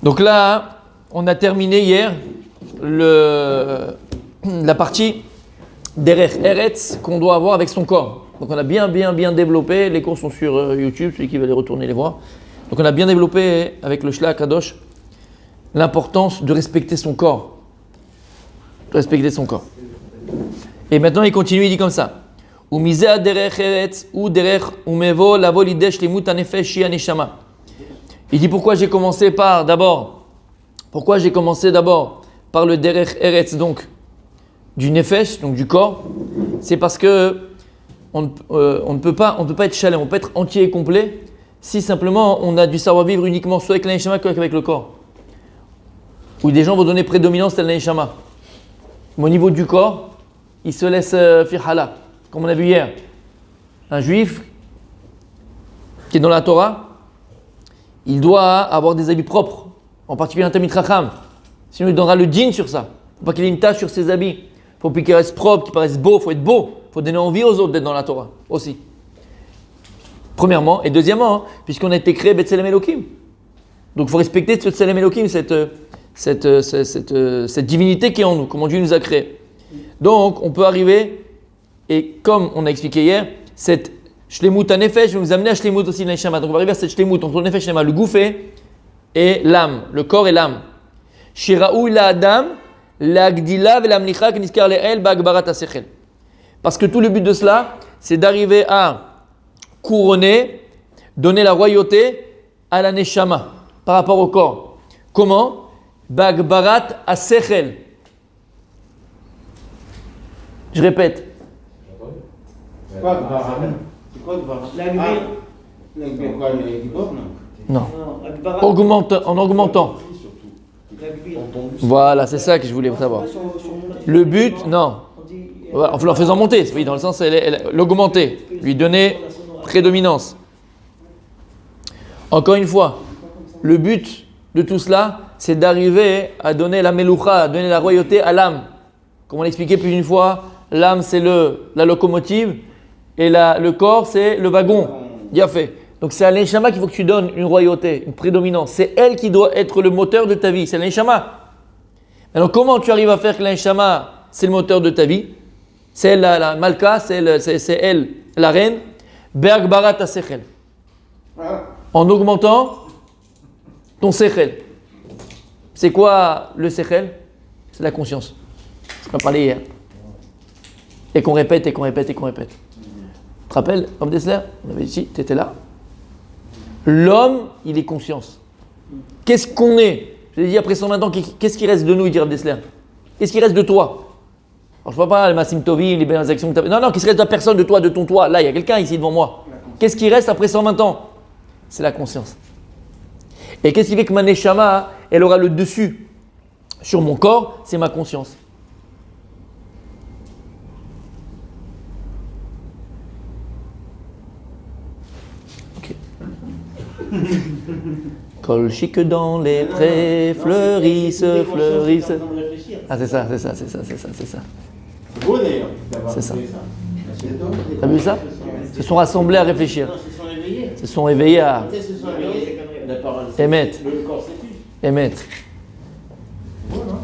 Donc là, on a terminé hier la partie derech eretz qu'on doit avoir avec son corps. Donc on a bien développé, les cours sont sur YouTube, celui qui veut les retourner les voir. Donc on a bien développé avec le Shlach Kadosh l'importance de respecter son corps. De respecter son corps. Et maintenant il continue, il dit comme ça. Umizeh derech eretz ou derech umevo lavo lideh shlemut hanefesh shi haneshama. Il dit pourquoi j'ai commencé d'abord par le derech eretz, donc du nefesh, donc du corps. C'est parce que on ne peut pas être shalem, on peut être entier et complet si simplement on a du savoir-vivre uniquement soit avec l'aneshama qu'avec le corps. Où des gens vont donner prédominance à l'aneshama. Mais au niveau du corps, ils se laissent faire halak, comme on a vu hier. Un juif qui est dans la Torah, il doit avoir des habits propres, en particulier un Talmid Chacham. Sinon, il donnera le din sur ça. Il ne faut pas qu'il ait une tache sur ses habits. Il faut qu'il reste propre, qu'il paraisse beau. Il faut être beau. Il faut donner envie aux autres d'être dans la Torah aussi. Premièrement. Et deuxièmement, puisqu'on a été créé B'Tselem Elokim. Donc il faut respecter B'Tselem Elokim, cette divinité qui est en nous, comment Dieu nous a créés. Donc on peut arriver, et comme on a expliqué hier, cette Shlemut HaNefesh va nous amener à Shlemut aussi l'Neshama. Donc on va arriver à cette Shlemut entre le Nefesh le gouffé et l'âme, le corps et l'âme. Shiraou la Adam, la Gdila ve la Mlicha kniskar le'el ba'agbarat ha'sechel. Parce que tout le but de cela, c'est d'arriver à couronner, donner la royauté à la Neshama par rapport au corps. Comment? Ba'agbarat ha'sechel. Je répète. C'est quoi Non. En augmentant. Voilà, c'est ça que je voulais savoir. Le but, non. En le faisant monter, oui, dans le sens l'augmenter, lui donner prédominance. Encore une fois, le but de tout cela, c'est d'arriver à donner la meloucha, à donner la royauté à l'âme. Comme on l'a expliqué plus d'une fois, l'âme c'est la locomotive et le corps c'est le wagon. Bien fait. Donc c'est à l'Neshama qu'il faut que tu donnes une royauté, une prédominance. C'est elle qui doit être le moteur de ta vie, c'est l'Neshama. Alors comment tu arrives à faire que l'Neshama c'est le moteur de ta vie? C'est elle la Malka, c'est elle la reine. Berg Barat Sechel. En augmentant ton Sechel. C'est quoi le Sechel? C'est la conscience. C'est ce qu'on a parlé hier. Et qu'on répète. Tu te rappelles, Homme Dessler? On avait dit, tu étais là. L'homme, il est conscience. Qu'est-ce qu'on est? Je l'ai dit après 120 ans, qu'est-ce qui reste de nous, il dit Homme Dessler? Qu'est-ce qui reste de toi? Alors je ne vois pas les Massim Tovim, les belles actions que tu as. Non, qu'est-ce qui reste de la personne, de toi, de ton toi? Là, il y a quelqu'un ici devant moi. Qu'est-ce qui reste après 120 ans? C'est la conscience. Et qu'est-ce qui fait que ma Neshama, elle aura le dessus sur mon corps? C'est ma conscience. Kol chic dans les prés, fleurissent. Ah, c'est ça. C'est beau d'ailleurs. C'est ça. T'as vu ça? Ils se sont rassemblés à réfléchir. Ils se sont éveillés à émettre. Le corps s'étudie. Émettre. C'est beau, non?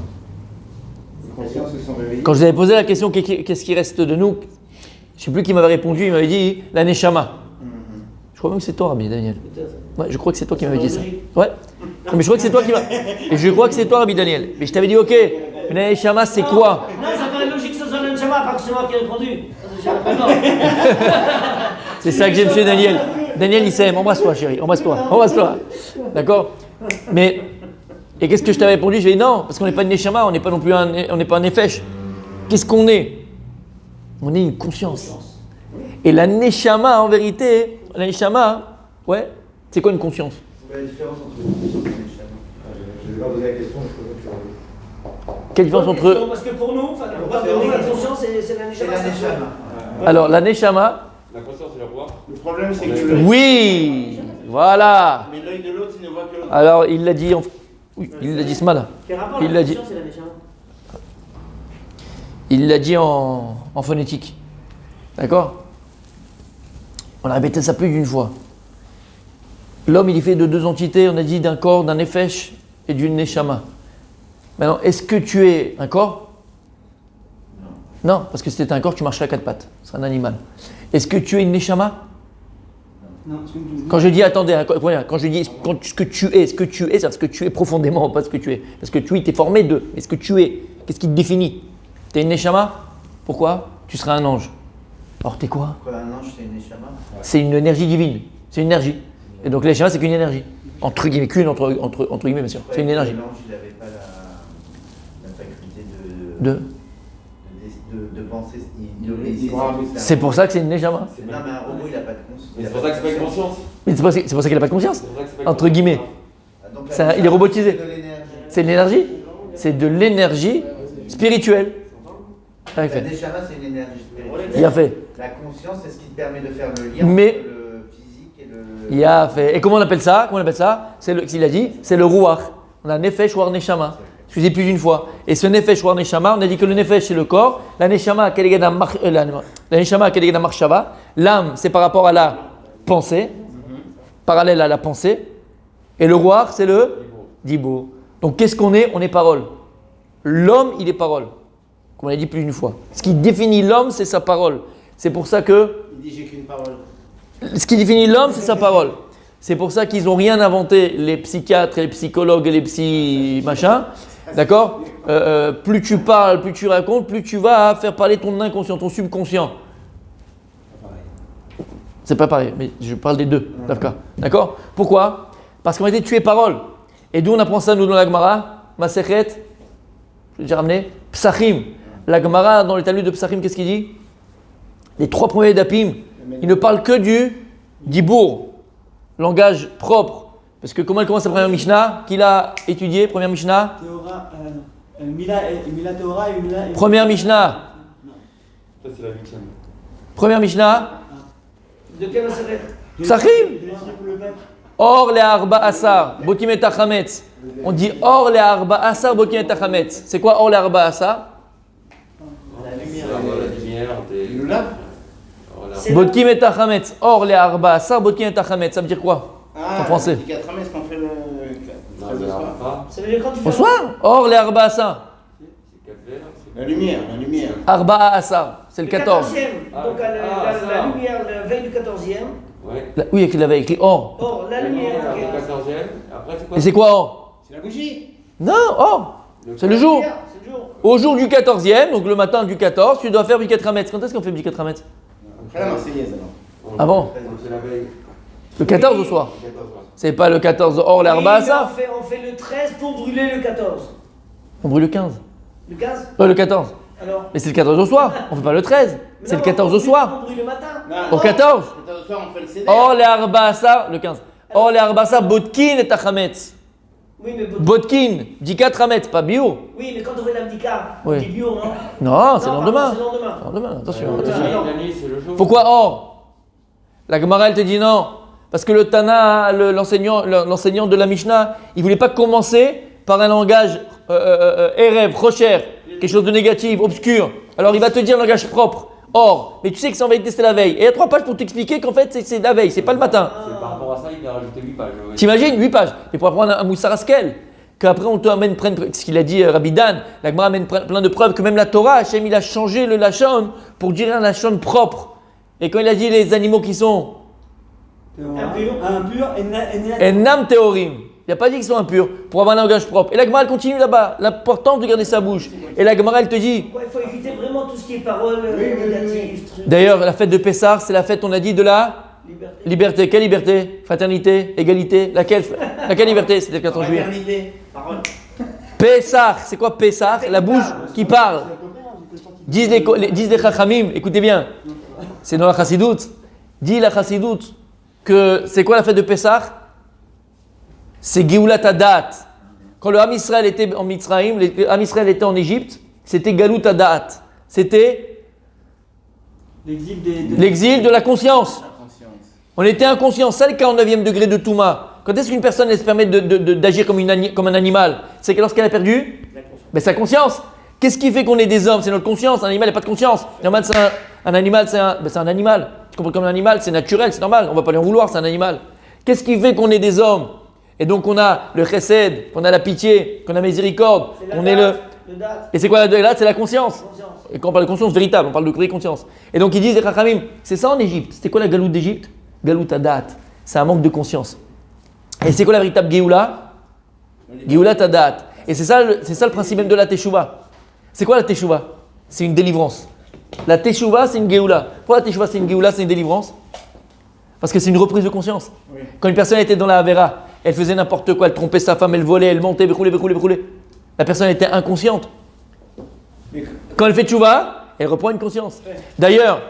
Les consciences se sont réveillées. Quand je vous avais posé la question, qu'est-ce qui reste de nous? Je ne sais plus qui m'avait répondu, il m'avait dit la Neshama. Je crois même que c'est toi, Rabbi Daniel. Ouais, je crois que c'est toi qui m'avais dit ça. Ouais. Non, mais je crois que c'est toi qui m'a. Et je crois que c'est toi, Rabbi Daniel. Mais je t'avais dit, ok, la Neshama, c'est quoi? Non, ça paraît logique que ce soit la Neshama, pas que c'est moi qui ai répondu. C'est ça que j'aime chez Daniel. Daniel, il s'aime. Embrasse-toi, chérie. Embrasse-toi. D'accord? Mais, et qu'est-ce que je t'avais répondu? Je vais dit non, parce qu'on n'est pas une Neshama, on n'est pas non plus on n'est pas un Nefesh. Qu'est-ce qu'on est? On est une conscience. Et la Neshama, en vérité, la Neshama, ouais, c'est quoi une conscience? C'est la différence entre une conscience et une Neshama. Je vais leur poser la question, je peux que Quelle différence entre eux? Parce que pour nous, la conscience, c'est la Neshama. c'est la Neshama. Alors, la Neshama. La conscience, c'est la voix. Le problème, c'est que Oui, voilà. Mais l'œil de l'autre, il ne voit que l'autre. Alors, il l'a dit, oui, il l'a dit ce matin. Il l'a dit. Il l'a dit en phonétique. D'accord? On a répété ça plus d'une fois. L'homme, il est fait de deux entités, on a dit d'un corps, d'un nefesh et d'une neshama. Maintenant, est-ce que tu es un corps ? Non, parce que si tu étais un corps, tu marcherais à quatre pattes. C'est un animal. Est-ce que tu es une neshama ? Non, Quand je dis, attendez, quand je dis ce que tu es, c'est ce que tu es profondément, pas ce que tu es. Parce que tu es formé de, mais ce que tu es, qu'est-ce qui te définit ? Tu es une neshama ? Pourquoi ? Tu seras un ange. Alors t'es quoi ? Quoi, un ange, c'est une neshama? C'est une énergie divine, c'est une énergie. Et donc l'échama, c'est qu'une énergie. Entre guillemets, entre guillemets, bien sûr. C'est une énergie. L'ange, il n'avait pas la faculté de penser, il obéissait. C'est pour ça que c'est une neshama. Non, mais un robot, il n'a pas de conscience. C'est pour ça que c'est pas une conscience. Mais c'est pour ça qu'il n'a pas de conscience. C'est pour ça que c'est pas une Entre conscience. guillemets. Donc, Il est robotisé. C'est de l'énergie. C'est de l'énergie. C'est de l'énergie spirituelle. Ah, il La fait. neshama, c'est une énergie spirituelle. Il a fait. La conscience, c'est ce qui te permet de faire le lien Mais- entre le physique et le. Il a fait. Et comment on appelle ça ? Il a dit, c'est le ruach. On a nefesh, war, neshama. Excusez plus d'une fois. Et ce nefesh, war, neshama, on a dit que le nefesh, c'est le corps. La neshama, la neshama, keleged marshava. L'âme, c'est par rapport à la pensée. Parallèle à la pensée. Et le ruach, c'est le dibur. Donc qu'est-ce qu'on est ? On est parole. L'homme, il est parole. Comme on l'a dit plus d'une fois. Ce qui définit l'homme, c'est sa parole. C'est pour ça que Il dit j'ai qu'une parole. ce qui définit l'homme, c'est sa parole. C'est pour ça qu'ils n'ont rien inventé, les psychiatres et les psychologues et les psy machins. D'accord ? Plus tu parles, plus tu racontes, plus tu vas faire parler ton inconscient, ton subconscient. C'est pas pareil, mais je parle des deux. D'accord ? Pourquoi ? Parce qu'en réalité, tu es parole. Et d'où on apprend ça, nous, dans la Gemara ? Masechet, je l'ai déjà ramené, Psachim. La Gemara, dans le Talmud de Psachim, qu'est-ce qu'il dit ? Les trois premiers dapim, il ne parle que du dibour, langage propre. Parce que comment elle commence la première Mishnah ? Qui l'a étudié, première Mishnah ? Théora, Mila Théora et Mila. Première Mishnah. Ça, c'est la huitième. Première Mishnah. De quel maseret? Psachim. Or les arba asar, bokim et tachametz. On dit or les arba asar, bokim et tachametz. C'est quoi or les arba asar ? La C'est lumière. la lumière, des. Lula. Voilà. C'est- Bokim et tachametz. Or les arba asar, bokim et tachametz. Ça veut dire quoi ? En français. C'est 4 est-ce qu'on fait le. Non, ça va pas. Ça veut dire quand tu fais. Bonsoir. Or les arba asar. C'est 4 La lumière, la lumière. Arba asar, c'est le 14. 14e. Donc la lumière, la veille du 14e. Ouais. Oui, il avait écrit or. Or, la lumière. Le 14e. Après, c'est quoi? Et c'est quoi or ? C'est la bougie. Non, or. C'est le jour. C'est le jour. Au jour du 14e, donc le matin du 14, tu dois faire du 4 mètres. Quand est-ce qu'on fait du 4 mètres ? Après la Marseillaise alors. Ah bon ? C'est la veille. Le 14 au soir. 14 heures. C'est pas le 14 or l'herba Oui, ça ? on fait le 13 pour brûler le 14. On brûle le 15. Le 15 Le 14. Alors Mais c'est le 14 au soir. On fait pas le 13. Mais C'est non, le 14 au soir. On brûle le matin. Au 14. Le soir, on fait le CD. Or l'herba ça, le 15. Or l'herba ça, botkin et tachametz. Oui, mais Botkin, dit 4 hametz, pas bio. oui, mais quand on fait l'abdika, on Oui. dit bio, non? Non, c'est le Non, lendemain. pardon, c'est le lendemain. Lendemain, attention. Ouais, attention. ouais. La nuit, c'est le jour. Pourquoi or ? La Gemara elle te dit non. Parce que le Tana, l'enseignant de la Mishnah, il voulait pas commencer par un langage Erev, Rocher, quelque chose de négatif, obscur. Alors il va te dire un langage propre. Or, mais tu sais que ça va être testé la veille. Et il y a 3 pages pour t'expliquer qu'en fait c'est la veille, c'est pas le matin. C'est par rapport à ça, il a rajouté 8 pages. Ouais. T'imagines 8 pages. Et pour apprendre un Moussar Askel, qu'après on te amène, ce qu'il a dit Rabbi Dan, la Gemara amène plein de preuves que même la Torah, Hachem il a changé le lachon pour dire un lachon propre. Et quand il a dit les animaux qui sont Impur et nam théorim, il n'a pas dit qu'ils sont impurs pour avoir un langage propre. Et la Gemara elle continue là-bas, l'importance de garder sa bouche. Et la Gemara elle te dit, Ouais, il faut éviter vraiment tout ce qui est parole négative. truc. d'ailleurs la fête de Pessah, c'est la fête on a dit de la Liberté. liberté. Quelle liberté ? Fraternité, égalité, laquelle liberté ? C'était le 14 juillet. Maternité. Parole. Pessah, c'est quoi Pessah ? La bouche qui parle. Disent les Chachamim, écoutez bien, c'est dans la Chassidoute, dit la Chassidoute que c'est quoi la fête de Pessah ? C'est Geulat Hadat. Quand le Ham Israël était en Mitzrayim, le Ham Israël était en Égypte, c'était Galut Hadat. C'était l'exil de la conscience. La conscience. On était inconscient, c'est le 49e degré de Touma. Quand est-ce qu'une personne elle se permet d'agir comme un animal ? C'est que lorsqu'elle a perdu sa conscience. Qu'est-ce qui fait qu'on est des hommes ? C'est notre conscience. Un animal n'a pas de conscience. Normal, un animal, c'est un animal. Tu comprends comme un animal, c'est naturel, c'est normal. On ne va pas lui en vouloir, c'est un animal. Qu'est-ce qui fait qu'on est des hommes? Et donc on a le chesed, qu'on a la pitié, qu'on a la miséricorde, qu'on est le... Le date. Et c'est quoi la date? C'est la conscience. Conscience. Et quand on parle de conscience véritable, on parle de vraie conscience. Et donc ils disent, les Chachamim, c'est ça en Égypte. C'était quoi la galoute d'Égypte? Galoute Adat. C'est un manque de conscience. Et c'est quoi la véritable Géoula? Géoula Adat. Et c'est ça le principe même de la Teshuvah. C'est quoi la Teshuvah? C'est une délivrance. La Teshuvah, c'est une Géoula. Pourquoi la Teshuvah, c'est une Géoula, c'est une délivrance? Parce que c'est une reprise de conscience. Oui. Quand une personne était dans la Havera, elle faisait n'importe quoi, elle trompait sa femme, elle volait, elle montait, roulait. La personne était inconsciente. Mais Quand elle fait tchouva, elle reprend une conscience. D'ailleurs,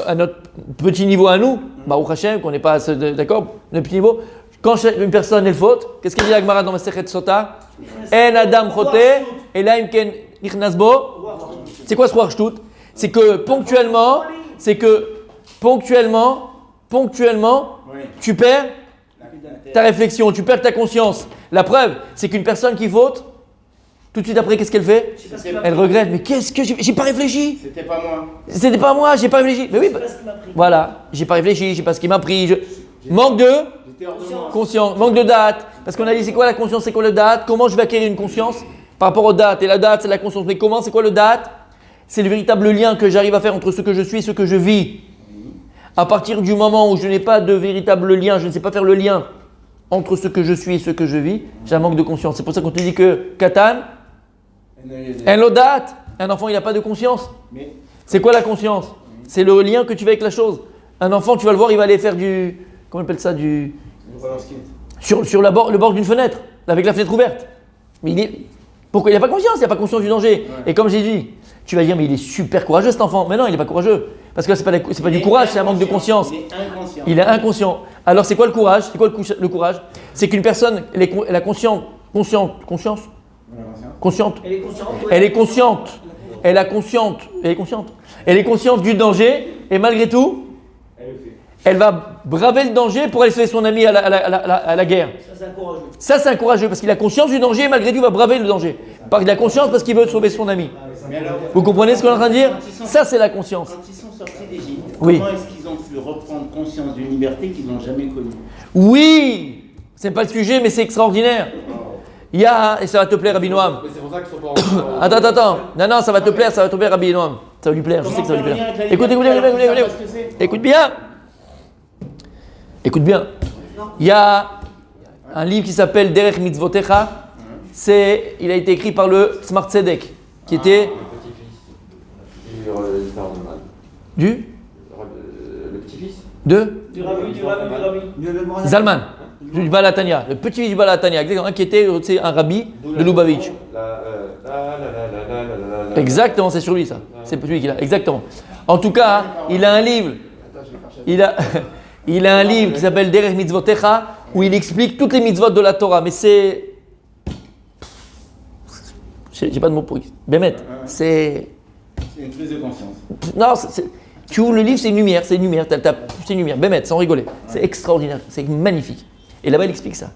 à notre petit niveau à nous, Baruch Hashem, qu'on n'est pas d'accord, notre petit niveau, quand une personne elle faute, qu'est-ce qu'il dit la Gemara dans Masechet Sota? En Adam chote, et là imken nichnas bo. C'est quoi ce Ruach Shtut? C'est que ponctuellement, oui. tu perds ta réflexion, tu perds ta conscience. La preuve, c'est qu'une personne qui faute, tout de suite après, qu'est-ce qu'elle fait? Elle regrette. Mais qu'est-ce que j'ai pas réfléchi? C'était pas moi. C'était pas moi, j'ai pas réfléchi. Mais oui, C'est pas ce qui m'a pris. voilà, j'ai pas réfléchi, j'ai pas ce qui m'a pris. Manque de J'étais hors de moi. conscience, manque de date. Parce qu'on a dit, c'est quoi la conscience, c'est quoi le date? Comment je vais acquérir une conscience par rapport aux dates? Et la date, c'est la conscience. Mais comment, c'est quoi le date? C'est le véritable lien que j'arrive à faire entre ce que je suis et ce que je vis. À partir du moment où je n'ai pas de véritable lien, je ne sais pas faire le lien entre ce que je suis et ce que je vis, j'ai un manque de conscience. C'est pour ça qu'on te dit que Katan, un lodat, un enfant il n'a pas de conscience. Mais C'est quoi la conscience? C'est le lien que tu fais avec la chose. Un enfant, tu vas le voir, il va aller faire du... Comment on appelle ça? Du... le relance-kit. Sur le bord d'une fenêtre, avec la fenêtre ouverte. Mais pourquoi il n'a pas conscience? Il n'a pas conscience du danger. Ouais. Et comme j'ai dit, tu vas dire, mais il est super courageux cet enfant. Mais non, il n'est pas courageux. Parce que là, c'est pas du courage, c'est un manque de conscience. Il est inconscient. Il est inconscient. Alors c'est quoi le courage? C'est quoi le courage? C'est qu'une personne, elle a conscience. Voilà, Consciente. Elle est consciente. ouais. Elle est consciente. Elle est consciente du danger et malgré tout, elle va braver le danger pour aller sauver son ami à la guerre. Ça, c'est un courageux. Ça, c'est un courageux parce qu'il a conscience du danger et malgré tout, il va braver le danger. Il a conscience parce qu'il veut sauver son ami. Mais alors, Vous comprenez ce qu'on est en train de dire? Ça, c'est la conscience. Quand ils sont sortis d'Égypte, Oui. comment est-ce qu'ils ont pu reprendre conscience d'une liberté qu'ils n'ont jamais connue? Oui, c'est pas le sujet, mais c'est extraordinaire. Il y a, et ça va te plaire, Rabbi Noam. Mais c'est pour ça qu'ils sont pas en Attends. Non, ça va te plaire, Rabbi Noam. Ça va lui plaire, je sais que ça va lui plaire. Écoute bien. Écoute bien. Il y a un livre qui s'appelle Derech Mitzvotecha. Il a été écrit par le Tzmar Tzedek, qui était Le petit-fils du Zalman. du Le petit-fils de Du rabbi. Zalman, du Balatania, le petit-fils du Balatania, exactement, qui était un rabbi de Lubavitch. Exactement, c'est sur lui ça. C'est celui qu'il a. Exactement. En tout cas, il a un livre. Il a un livre qui s'appelle Derech Mitzvotecha où il explique toutes les mitzvot de la Torah. Mais c'est. J'ai pas de mots pour. Bémet. C'est. c'est une prise de conscience. Non, tu ouvres le livre, c'est une lumière. C'est une lumière. Bémet, sans rigoler. C'est extraordinaire. C'est magnifique. Et là-bas, il explique ça.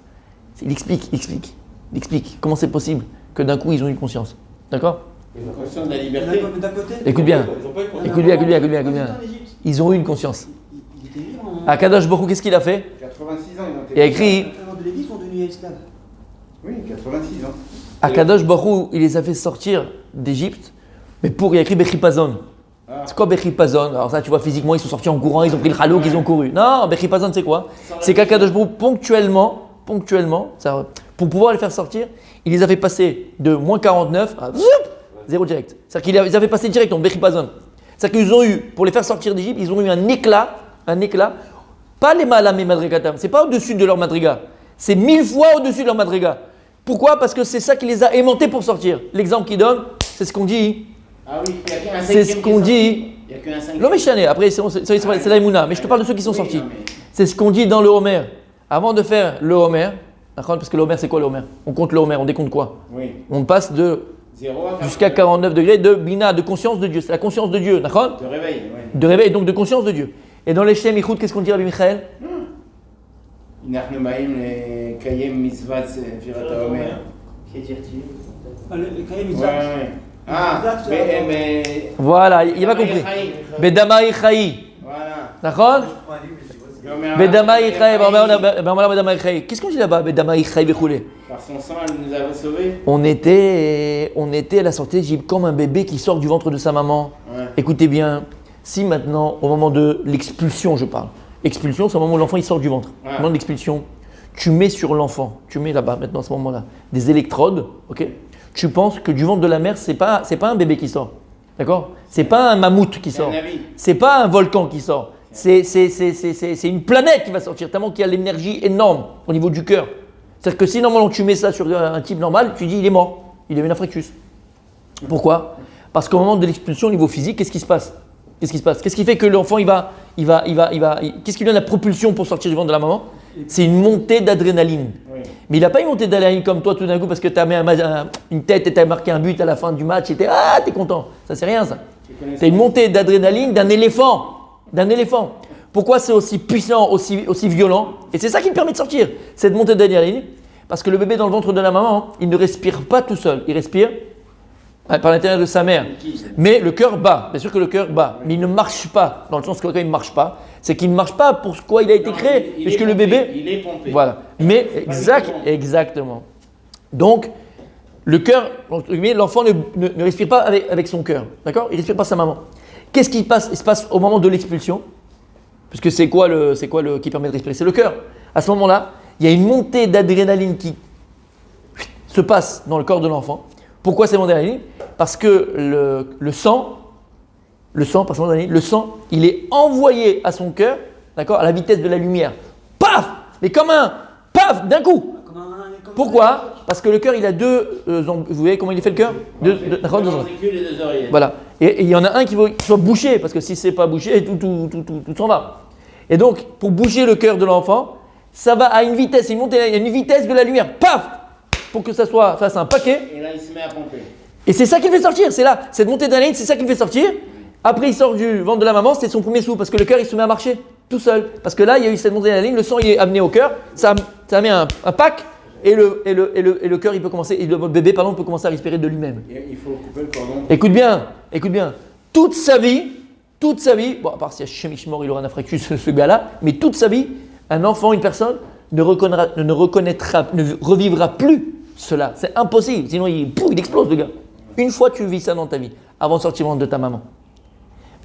Il explique comment c'est possible que d'un coup, ils ont eu conscience. D'accord? La conscience de la Mais liberté. d'un côté, Écoute bien. Ils ont pas eu conscience. Écoute bien. en Égypte, Ils ont eu une conscience. il était libre. Akadosh Baruch Hu, qu'est-ce qu'il a fait? 86 ans, ils ont été. Il a écrit. Les enfants de Lévi sont devenus esclaves. Oui, 86 ans. Akadosh Baruch Hu, il les a fait sortir d'Égypte, mais il a écrit Bechipazon. C'est quoi Bechipazon? Alors ça, tu vois, physiquement, ils sont sortis en courant, ils ont pris le chalouk, ils ont couru. Non, Bechipazon, c'est quoi? C'est qu'Akadosh Baruch Hu, ponctuellement, pour pouvoir les faire sortir, il les avait passés de moins 49 à zéro direct. C'est-à-dire qu'ils les avaient passés direct en Bechipazon. C'est-à-dire qu'ils ont eu, pour les faire sortir d'Égypte, ils ont eu un éclat, pas les malam et madrigatam, c'est pas au-dessus de leur madriga, c'est 1000 fois au-dessus de leur madriga. Pourquoi? Parce que c'est ça qui les a aimantés pour sortir. L'exemple qu'il donne, c'est ce qu'on dit. Ah oui, il n'y a qu'un C'est ce qu'on dit. Il n'y a qu'un cinquième. L'homme est chané, après c'est la Emouna, mais je te parle de ceux qui sont sortis. C'est ce qu'on dit dans le Homer. Avant de faire le Homer, parce que le Homer c'est quoi le Homer? On compte le Homer, on décompte quoi? Oui. On passe de 0 à jusqu'à 49 degrés de Bina, de conscience de Dieu. C'est la conscience de Dieu, d'accord? De réveil, oui. De réveil, donc de conscience de Dieu. Et dans les Shem Yichud, qu'est-ce qu'on dit Rabbi Michael? אנחנו באים לקיים מצוות ספירת העומר. Le Kaïm, il Ouais, ouais. Ah, Voilà, il va compris. Bedamari Chayi. Voilà. D'accord? Bedama Ichai, Bedama Ichai. Qu'est-ce qu'on dit là-bas? Bedama Ichai Bechoulé. Par son sang, elle nous avait sauvés. On était à la sortie d'Égypte comme un bébé qui sort du ventre de sa maman. Ouais. Écoutez bien, si maintenant, au moment de l'expulsion, je parle. Expulsion, c'est au moment où l'enfant il sort du ventre. Ouais. Au moment de l'expulsion, tu mets sur l'enfant, tu mets là-bas, maintenant à ce moment-là, des électrodes, ok? Tu penses que du ventre de la mère, c'est pas un bébé qui sort. D'accord? C'est pas un mammouth qui sort. C'est pas un volcan qui sort. C'est une planète qui va sortir, tellement qu'il y a l'énergie énorme au niveau du cœur. C'est-à-dire que si normalement tu mets ça sur un type normal, tu dis il est mort, il est une affrectus. Pourquoi? Parce qu'au moment de l'expulsion au niveau physique, qu'est-ce qui se passe? Qu'est-ce qui fait que l'enfant qu'est-ce qui donne la propulsion pour sortir du ventre de la maman? C'est une montée d'adrénaline. Oui. Mais il n'a pas une montée d'adrénaline comme toi tout d'un coup parce que tu as mis une tête et tu as marqué un but à la fin du match et t'es content. Ça c'est rien ça. C'est une montée d'adrénaline d'un éléphant. Pourquoi c'est aussi puissant, aussi violent? Et c'est ça qui me permet de sortir, cette montée d'adrénaline. Parce que le bébé dans le ventre de la maman, il ne respire pas tout seul. Il respire par l'intérieur de sa mère. Mais le cœur bat. Bien sûr que le cœur bat. Mais il ne marche pas. Dans le sens que quand il ne marche pas, c'est qu'il ne marche pas pour quoi il a été créé. Puisque le bébé. Il est pompé. Voilà. Mais exactement. Donc, le cœur, l'enfant ne respire pas avec son cœur. D'accord? Il ne respire pas sa maman. Qu'est-ce qui passe? Il se passe au moment de l'expulsion. Puisque c'est quoi qui permet de respirer? C'est le cœur. À ce moment-là, il y a une montée d'adrénaline qui se passe dans le corps de l'enfant. Pourquoi c'est montée d'adrénaline? Parce que le sang, il est envoyé à son cœur, d'accord, à la vitesse de la lumière. Paf! Mais comme un paf d'un coup. Pourquoi? Parce que le cœur, il a deux. Vous voyez comment il est fait le cœur? Deux ventricules et deux oreillettes. Voilà. Et il y en a un qui soit bouché, parce que si c'est pas bouché, tout s'en va. Et donc, pour boucher le cœur de l'enfant, ça va à une vitesse, il y a une vitesse de la lumière. Paf! Pour que ça fasse un paquet. Et là, il se met à pomper. Et c'est ça qui le fait sortir. C'est là, cette montée d'adrénaline, c'est ça qui le fait sortir. Après, il sort du ventre de la maman, c'est son premier souffle, parce que le cœur, il se met à marcher tout seul. Parce que là, il y a eu cette montée d'adrénaline, le sang, il est amené au cœur, ça met un pack. Et le cœur, le bébé, peut commencer à respirer de lui-même. Il faut couper le cordon. Écoute bien. Toute sa vie, bon, à part si Hachem Ishmor, il aura un affrectus, ce gars-là, mais toute sa vie, un enfant, une personne, ne revivra plus cela. C'est impossible, sinon il explose, le gars. Une fois, tu vis ça dans ta vie, avant de sortir du ventre de ta maman.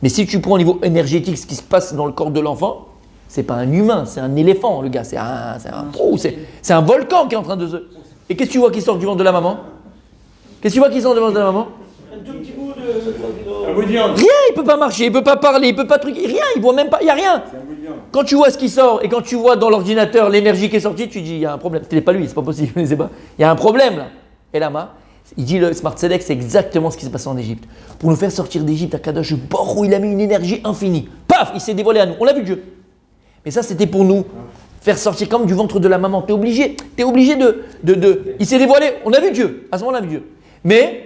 Mais si tu prends au niveau énergétique ce qui se passe dans le corps de l'enfant, c'est pas un humain, c'est un éléphant, le gars. C'est un volcan qui est en train de se. Et qu'est-ce que tu vois qui sort du ventre de la maman? Qu'est-ce que tu vois qui sort du ventre de la maman? Un tout petit bout de. Un bout de viande. Rien, il peut pas marcher, il peut pas parler, il peut pas truquer, rien, il voit même pas, il y a rien. C'est un bout de viande. Quand tu vois ce qui sort et quand tu vois dans l'ordinateur l'énergie qui est sortie, tu dis il y a un problème. C'est pas lui, c'est pas possible, c'est pas. Il y a un problème là. Et là-bas, il dit le Smart Tzedek, c'est exactement ce qui s'est passé en Égypte. Pour nous faire sortir d'Égypte, à Kadosh Baruch Hu, il a mis une énergie infinie. Paf, il s'est dévoilé à nous. On l'a vu Dieu. Mais ça, c'était pour nous faire sortir comme du ventre de la maman. T'es obligé de. Il s'est dévoilé. On a vu Dieu. À ce moment-là, on a vu Dieu. Mais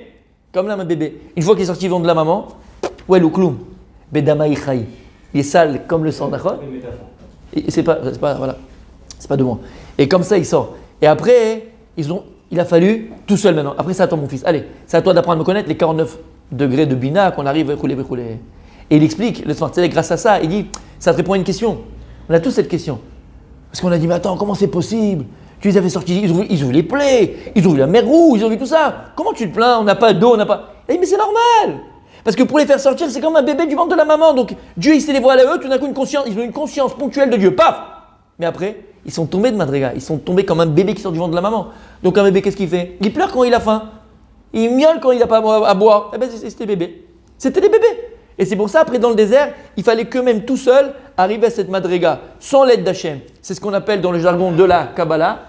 comme là, ma bébé, une fois qu'il est sorti du ventre de la maman, ouais, le cloum, bedama ichai, il est sale comme le sang d'Achon. Et c'est pas de moi. Et comme ça, il sort. Et après, il a fallu tout seul maintenant. Après, c'est à toi, mon fils. Allez, c'est à toi d'apprendre à me connaître les 49 degrés de Bina qu'on arrive à rouler. Et il explique, le Smart Tzedek, grâce à ça, il dit, ça te répond à une question. On a tous cette question. Parce qu'on a dit, mais attends, comment c'est possible? Tu les avais sortis, ils ont vu les plaies, ils ont vu la mer Rouge, ils ont vu tout ça. Comment tu te plains? On n'a pas d'eau, on n'a pas. Il dit, mais c'est normal. Parce que pour les faire sortir, c'est comme un bébé du ventre de la maman. Donc Dieu, il s'est dévoilé à eux, tout d'un coup, ils ont une conscience ponctuelle de Dieu. Paf! Mais après, ils sont tombés de Madriga. Ils sont tombés comme un bébé qui sort du ventre de la maman. Donc un bébé, qu'est-ce qu'il fait? Il pleure quand il a faim. Il miaule quand il n'a pas à boire. Eh bien, c'était bébé. C'était des bébés. Et c'est pour ça, après, dans le désert, il fallait qu'eux-mêmes, tout seuls, arriver à cette Madriga, sans l'aide d'Hachem. C'est ce qu'on appelle dans le jargon de la Kabbalah.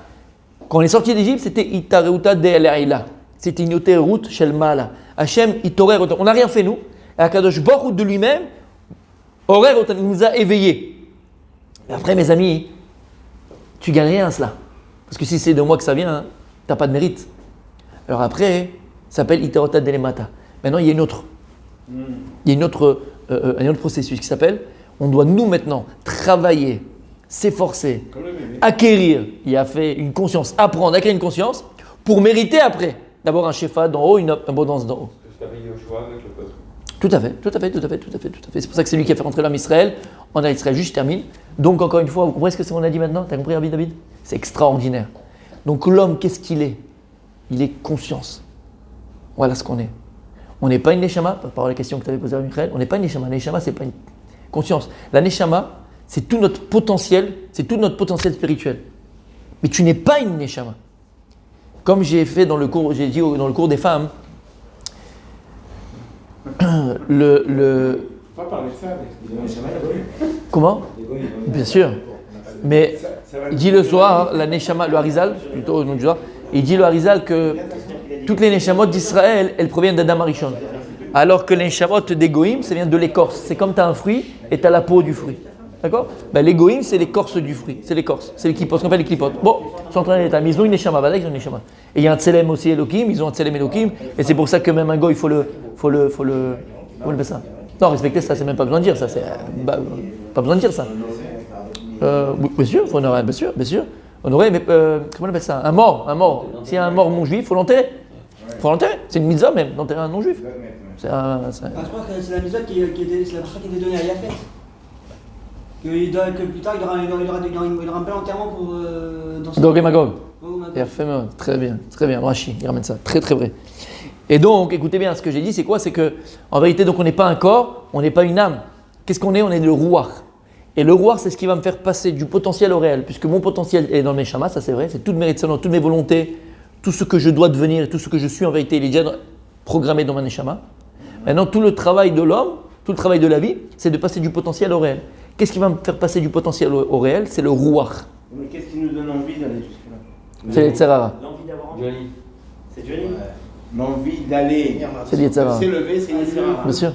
Quand on est sorti d'Égypte, c'était Itareuta de Elaïla. C'était une route chez le Mala. Hachem, Itorer, on n'a rien fait, nous. Et Akadosh Baruch Hu de lui-même, Horer, il nous a éveillés. Et après, mes amis, tu gagnes rien à cela. Parce que si c'est de moi que ça vient, hein, tu n'as pas de mérite. Alors après, ça s'appelle Iterota Delemata. Maintenant, il y a une autre. Il y a un autre processus qui s'appelle, on doit nous maintenant travailler, s'efforcer, acquérir, il a fait une conscience, apprendre, acquérir une conscience pour mériter après. D'abord un shefa d'en haut, une abondance d'en haut. C'est ce qu'avait Yoshua avec le peuple. Tout à fait. C'est pour ça que c'est lui qui a fait rentrer l'homme Israël en Israël. Juste, je termine. Donc, encore une fois, vous comprenez ce que c'est qu'on a dit maintenant? Tu as compris, Rabbi David? C'est extraordinaire. Donc, l'homme, qu'est-ce qu'il est? Il est conscience. Voilà ce qu'on est. On n'est pas une neshama, par rapport à la question que tu avais posée à Michael, on n'est pas une neshama. La neshama, c'est pas une conscience. La neshama, c'est tout notre potentiel spirituel. Mais tu n'es pas une neshama. Comme j'ai fait dans le cours, j'ai dit dans le cours des femmes, Pas parler de ça, mais comment? Bien sûr. Mais il dit le soir, la neshama, le Harizal, plutôt au nom du soir, il dit le Harizal que toutes les neshamot d'Israël, elles proviennent d'Adam Arishon. Alors que les neshamot des Goïm, ça vient de l'écorce. C'est comme tu as un fruit et tu as la peau du fruit. D'accord? Les Goïm, c'est l'écorce du fruit. C'est l'écorce. C'est les clipotes, ce qu'on appelle les clipotes. Bon, ils sont en train d'être, mais ils ont une neshama, voilà, ils ont une neshama. Et il y a un tselem aussi Elohim, ils ont un tselem Elohim. Et c'est pour ça que même un go, il faut le comment on appelle ça? Non, respecter ça, c'est même pas besoin de dire ça. Pas besoin de dire ça. Bien sûr, faut honorer, bien sûr. Honorer, mais comment on appelle ça? Un mort. S'il y a un mort non juif, faut l'enterrer. C'est une mitzvah même, d'enterrer un non juif. Je crois que c'est la mitzvah qui était donnée à Yafet. Que plus tard, il aura un bel enterrement pour. Gog et Magog. Très bien, Rashi, il ramène ça. Très vrai. Et donc, écoutez bien, ce que j'ai dit, c'est quoi? C'est que, en vérité, donc on n'est pas un corps, on n'est pas une âme. Qu'est-ce qu'on est? On est le rouar. Et le rouar, c'est ce qui va me faire passer du potentiel au réel, puisque mon potentiel est dans mes chamas, ça c'est vrai, c'est toutes mes rétsalons, toutes mes volontés, tout ce que je dois devenir, tout ce que je suis en vérité, il est déjà programmé dans mon neshama. Maintenant, tout le travail de l'homme, tout le travail de la vie, c'est de passer du potentiel au réel. Qu'est-ce qui va me faire passer du potentiel au réel? C'est le rouar. Mais qu'est-ce qui nous donne envie d'aller jusque-là? C'est les tzarara. L'envie d'avoir envie. Johnny. C'est Johnny. L'envie d'aller C'est les tzarara. s'élever, c'est une tzarara. Bien sûr.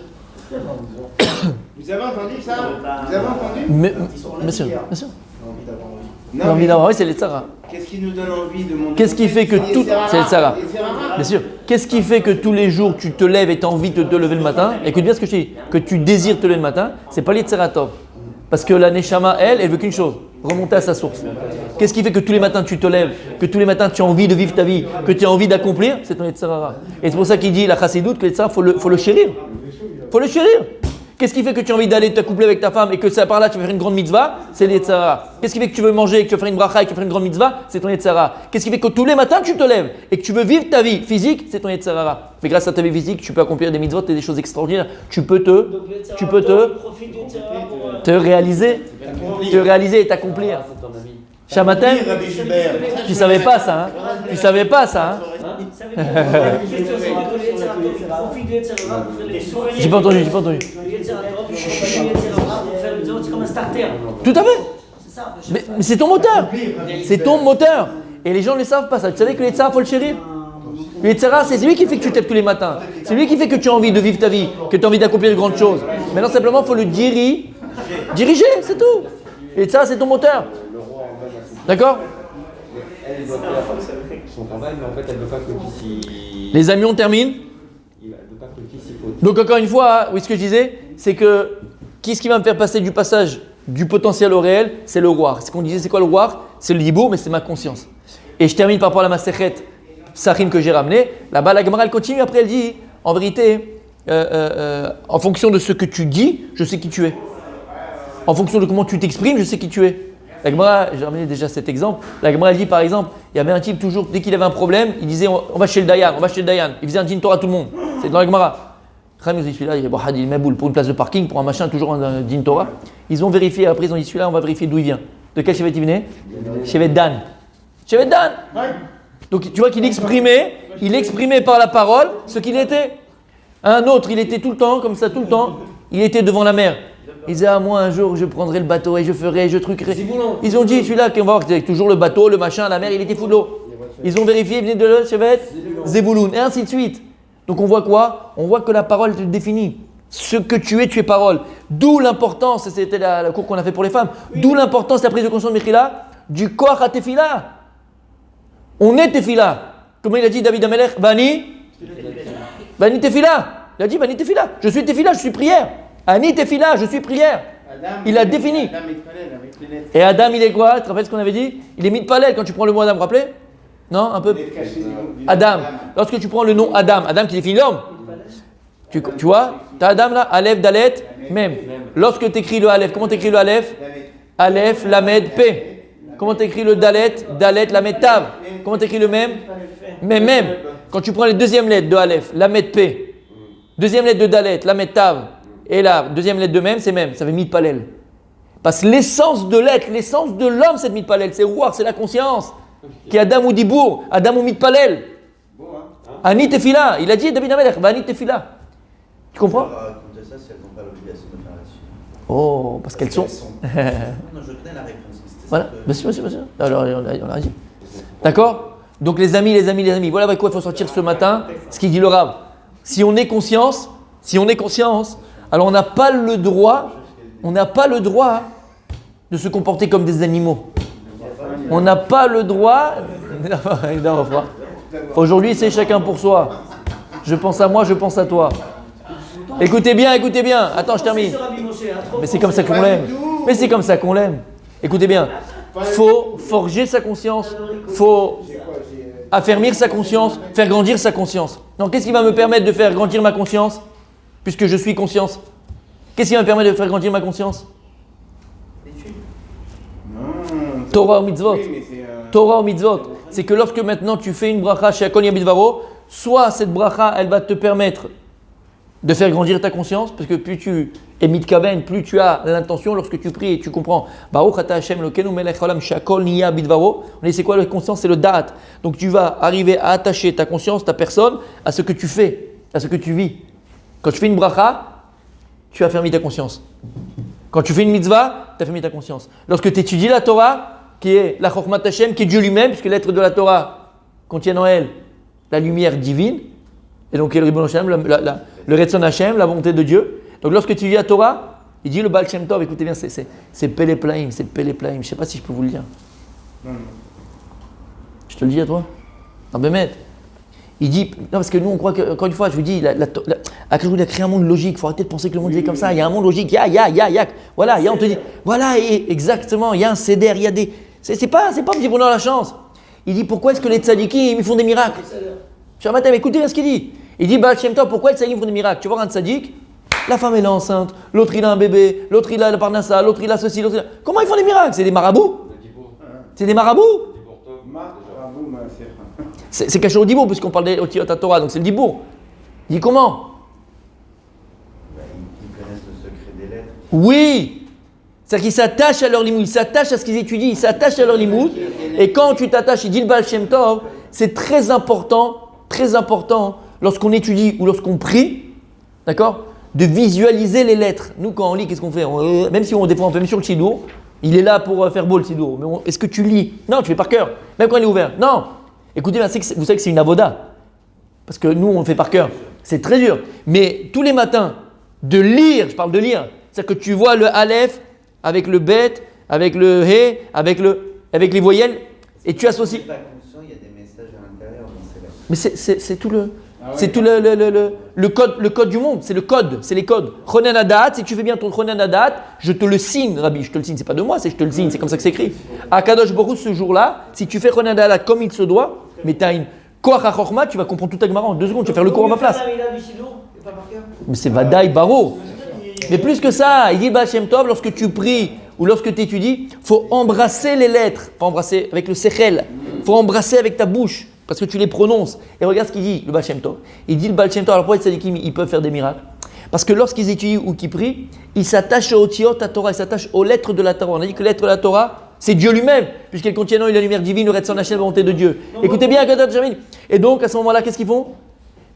vous avez entendu ça? Vous avez entendu? Bien sûr. Non, L'envie mais d'avoir envie, c'est les tzarara. Qu'est-ce qui nous donne envie de monter? Qu'est-ce qui fait que tout. C'est les tzarara. Bien sûr. Qu'est-ce qui fait que tous les jours tu te lèves et tu as envie de te lever le matin? Écoute bien ce que je dis. Que tu désires te lever le matin, c'est pas les tzaratov. Parce que la neshama, elle veut qu'une chose, remonter à sa source. Qu'est-ce qui fait que tous les matins tu te lèves, que tous les matins tu as envie de vivre ta vie, que tu as envie d'accomplir? C'est ton Yetzirara. Et c'est pour ça qu'il dit, la chassidoute, que Yetzirara, faut le chérir. Faut le chérir. Qu'est-ce qui fait que tu as envie d'aller t'accoupler avec ta femme et que ça, par là tu vas faire une grande mitzvah? C'est le Yetzirara. Qu'est-ce qui fait que tu veux manger, que tu veux faire une bracha et que tu veux faire une grande mitzvah? C'est ton Yetzirara. Qu'est-ce qui fait que tous les matins tu te lèves et que tu veux vivre ta vie physique? C'est ton Yetzirara. Mais grâce à ta vie physique, tu peux accomplir des mitzvot et des choses extraordinaires. Tu peux te réaliser et t'accomplir. Shamatem, tu savais pas ça, hein? Tu savais pas ça, hein? J'ai pas entendu. C'est comme un starter. Tout à fait. Mais c'est ton moteur. C'est ton moteur. Et les gens ne le savent pas ça. Tu savais que les tzara, il faut le chérir? Le tzara, c'est lui qui fait que tu t'aimes tous les matins. C'est lui qui fait que tu as envie de vivre ta vie, que tu as envie d'accomplir de grandes choses. Maintenant, simplement, il faut le diriger, c'est tout. Et tzara, c'est ton moteur. D'accord? Elle doit faire son travail, mais en fait, elle ne veut pas que le fils y... Les amis, on termine. Elle ne veut pas que le fils y faute. Donc, encore une fois, oui, ce que je disais, c'est que qu'est-ce qui va me faire passer du passage du potentiel au réel? C'est le roi. Ce qu'on disait, c'est quoi le roi? C'est le libour, mais c'est ma conscience. Et je termine par rapport à la Masechet Psachim que j'ai ramené. Là-bas, la Gemara, elle continue. Après, elle dit, en vérité, en fonction de ce que tu dis, je sais qui tu es. En fonction de comment tu t'exprimes, je sais qui tu es. La Gemara, j'ai ramené déjà cet exemple. La Gemara, elle dit par exemple, il y avait un type toujours, dès qu'il avait un problème, il disait on va chez le Dayan, Il faisait un din Torah à tout le monde. C'est dans la Gemara. Khamil dit celui-là, il est Maboul pour une place de parking, pour un machin, toujours un din Torah. Ils ont vérifié, après ils ont dit celui-là, on va vérifier d'où il vient. De quel chevet il venait? Chevet Dan. Donc tu vois qu'il exprimait par la parole ce qu'il était. Un autre, il était tout le temps, comme ça, tout le temps, il était devant la mer. Il disait, moi un jour je prendrai le bateau et je ferai, je truquerai. Ils ont dit, celui-là, qu'on va voir, c'est toujours le bateau, le machin, la mer, il était fou de l'eau. Ils ont vérifié, il venait de le chevet, Zebouloun, et ainsi de suite. Donc on voit quoi? On voit que la parole te définit. Ce que tu es parole. D'où l'importance, et c'était la cours qu'on a fait pour les femmes, d'où l'importance de la prise de conscience de Mechila, du corps à tefila. On est tefila. Comment il a dit David Amelech? Bani tefila. Il a dit Bani tefila. Je suis tefila, je suis prière. Ani tefila, je suis prière. Il a défini. Et Adam, il est quoi? Tu te rappelles ce qu'on avait dit? Il est mitpalel quand tu prends le mot Adam, vous vous rappelez? Non, un peu. Adam. Lorsque tu prends le nom Adam, Adam qui définit l'homme. Tu vois, tu as Adam là, Aleph, Dalet, Mem. Lorsque tu écris le Aleph, comment tu écris le Aleph? Aleph, Lamed, P. Comment tu écris le Dalet? Dalet, Lamed, Tav. Comment tu écris le Mem? Mem. Quand tu prends les deuxièmes lettres de Aleph, Lamed, P. Deuxième lettre de Dalet, Lamed, Tav. Et la deuxième lettre de Mem, c'est Mem. Ça fait Mitpalel. Parce que l'essence de l'être, l'essence de l'homme, c'est Mitpalel. C'est Ruach, c'est la conscience. Qui est Adam ou Dibour, Adam ou Mitpalel. Ani Tefila. Il a dit, David Amelech, Ani Tefila. Tu comprends? Raconter ça si elles n'ont pas l'obligation de faire là-dessus. Oh, parce qu'elles sont. Non, je connais la réponse. Voilà, monsieur. Alors, on a dit. D'accord? Donc, les amis, voilà avec quoi il faut sortir ce matin. Ce qu'il dit le Rav. Si on est conscience, alors on n'a pas le droit de se comporter comme des animaux. On n'a pas le droit. Aujourd'hui, c'est chacun pour soi. Je pense à moi, je pense à toi. Écoutez bien. Attends, je termine. Mais c'est comme ça qu'on l'aime. Écoutez bien. Faut forger sa conscience. Faut affermir sa conscience, faire grandir sa conscience. Donc, qu'est-ce qui va me permettre de faire grandir ma conscience, puisque je suis conscience? Qu'est-ce qui va me permettre de faire grandir ma conscience? Torah ou mitzvot. Torah ou mitzvot. C'est que lorsque maintenant tu fais une bracha chez Akon Yabidvaro, soit cette bracha, elle va te permettre de faire grandir ta conscience, parce que plus tu es mitkaven, plus tu as l'intention lorsque tu pries et tu comprends. Baruch ata Hashem Elokeinu melech haolam she'akol niya bidvaro. On dit c'est quoi la conscience? C'est le da'at. Donc tu vas arriver à attacher ta conscience, ta personne, à ce que tu fais, à ce que tu vis. Quand tu fais une bracha, tu as fermé ta conscience. Quand tu fais une mitzvah, tu as fermé ta conscience. Lorsque tu étudies la Torah, qui est la Chokhmat Hashem, qui est Dieu lui-même, puisque les lettres de la Torah contiennent en elle la lumière divine, et donc le Ribbon Hashem, le Retzon Hashem, la volonté de Dieu. Donc lorsque tu lis la Torah, il dit le Baal Shem Tov, écoutez bien, c'est Pele Plaim, je ne sais pas si je peux vous le dire. Je te le dis à toi? Non, Bémet. Il dit, non, parce que nous on croit que, encore une fois, je vous dis, il a créé un monde logique, il faut arrêter de penser que le monde est comme ça, il y a un monde logique, il y a, voilà, on te dit, voilà, exactement, il y a un céder, il y a des. C'est pas un petit bonheur la chance. Il dit, pourquoi est-ce que les tzadikim, ils font des miracles? Je dis, mais écoutez bien ce qu'il dit. Il dit, Baal Shem Tov, pourquoi les tzadikim font des miracles? Tu vois un tzadik, la femme elle est enceinte, l'autre il a un bébé, l'autre il a le parnassa, l'autre il a ceci, l'autre il a. Comment ils font des miracles? C'est des marabouts? C'est des marabouts? C'est caché au Dibour, puisqu'on parle des Otiyot Torah, donc c'est le Dibour. Il dit comment? Ils connaissent le secret des lettres. Oui! C'est-à-dire qu'ils s'attachent à leur limoud, ils s'attachent à ce qu'ils étudient, ils s'attachent à leur limoud. Et quand tu t'attaches, il dit le Baal Shem Tov, c'est très important, lorsqu'on étudie ou lorsqu'on prie, d'accord, de visualiser les lettres. Nous, quand on lit, qu'est-ce qu'on fait? Même si des fois on fait même sur le Sidour, il est là pour faire beau le Sidour. Mais est-ce que tu lis? Non, tu fais par cœur. Même quand il est ouvert. Non. Écoutez, vous savez que c'est une avoda. Parce que nous, on le fait par cœur. C'est très dur. Mais tous les matins, de lire, je parle de lire, c'est-à-dire que tu vois le Aleph avec le Bet, avec le He, avec les voyelles, et tu associes. Pas conscient, il y a des messages à l'intérieur dans ces lettres. Mais c'est tout le code du monde, c'est le code, c'est les codes. Ronen Adat, si tu fais bien ton Ronen Adat, je te le signe, Rabbi, je te le signe, c'est pas de moi, c'est je te le signe, c'est comme ça que c'est écrit. À Kadosh Baruch ce jour-là, si tu fais Ronen Adat comme il se doit, mais tu as une Koach HaChokhma, tu vas comprendre tout Gemara en 2 secondes, tu vas faire le cours à ma place. Mais c'est Vadaï Baro. Mais plus que ça, il dit Baal Shem Tov, lorsque tu pries ou lorsque tu étudies, il faut embrasser les lettres, faut embrasser avec le sechel, il faut embrasser avec ta bouche. Parce que tu les prononces. Et regarde ce qu'il dit, le Baal Shem Tov. Il dit le Baal Shem Tov, alors pourquoi les tzadikim, ils peuvent faire des miracles? Parce que lorsqu'ils étudient ou qu'ils prient, ils s'attachent aux Otiyot à Torah, ils s'attachent aux lettres de la Torah. On a dit que les lettres de la Torah, c'est Dieu lui-même, puisqu'elles contiennent la lumière divine, le Retzon Hashem, la volonté de Dieu. Écoutez bien, et donc à ce moment-là, qu'est-ce qu'ils font?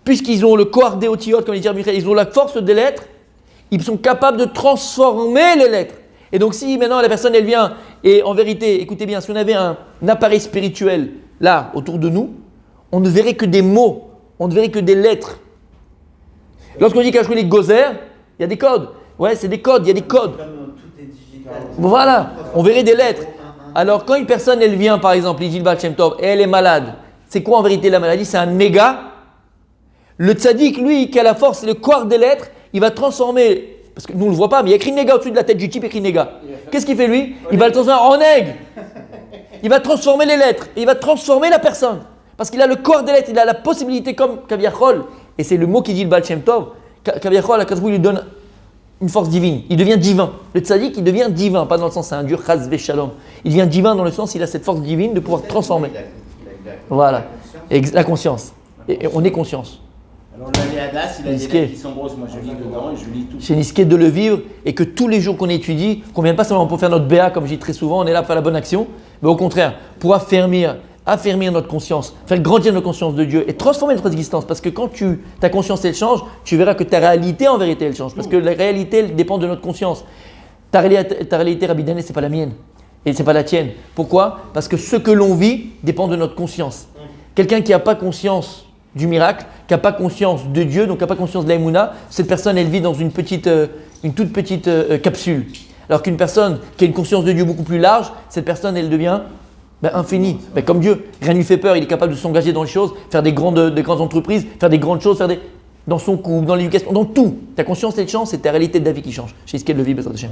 Puisqu'ils ont le corps des Otiyot, comme il dit Michael, ils ont la force des lettres, ils sont capables de transformer les lettres. Et donc si maintenant la personne, elle vient, et en vérité, écoutez bien, si on avait un appareil spirituel là, autour de nous, on ne verrait que des mots, on ne verrait que des lettres. Lorsqu'on dit qu'à les gozer, il y a des codes. Ouais, c'est des codes, il y a des codes. Comme tout est digital. Voilà, on verrait des lettres. Alors quand une personne, elle vient par exemple, il dit le Baal Shem Tov, et elle est malade, c'est quoi en vérité la maladie? C'est un néga. Le tzaddik, lui, qui a la force, le corps des lettres, il va transformer, parce que nous on ne le voit pas, mais il y a écrit néga au-dessus de la tête du type, écrit néga. Qu'est-ce qu'il fait lui? Il va le transformer en aigle. Il va transformer les lettres, il va transformer la personne. Parce qu'il a le corps des lettres, il a la possibilité comme Kaviachol, et c'est le mot qui dit le Baal Shem Tov, Kaviachol, la Kazbou, il lui donne une force divine. Il devient divin. Le tzaddik, il devient divin, pas dans le sens c'est un dieu chas veshalom. Il devient divin dans le sens il a cette force divine de pouvoir transformer. Voilà. La conscience. Et on est conscience. Alors l'Aléadas, il a des lettres qui sont grosses. Moi, je lis dedans et je lis tout. C'est Niské de le vivre et que tous les jours qu'on étudie, qu'on ne vient pas seulement pour faire notre BA, comme je dis très souvent, on est là pour faire la bonne action, mais au contraire, pour affermir notre conscience, faire grandir notre conscience de Dieu et transformer notre existence. Parce que quand ta conscience elle change, tu verras que ta réalité en vérité elle change. Parce que la réalité elle dépend de notre conscience. Ta réalité, Rabbi Dané, ce n'est pas la mienne et ce n'est pas la tienne. Pourquoi ? Parce que ce que l'on vit dépend de notre conscience. Quelqu'un qui n'a pas conscience du miracle, qui n'a pas conscience de Dieu, donc qui n'a pas conscience de l'Aïmouna, cette personne elle vit dans une toute petite capsule. Alors qu'une personne qui a une conscience de Dieu beaucoup plus large, cette personne elle devient infinie, comme Dieu. Rien ne lui fait peur, il est capable de s'engager dans les choses, faire des grandes entreprises, faire des grandes choses, dans son couple, dans l'éducation, dans tout. Ta conscience elle change, c'est ta réalité de la vie qui change. Chez Iskel Levi, Bezrat Hashem.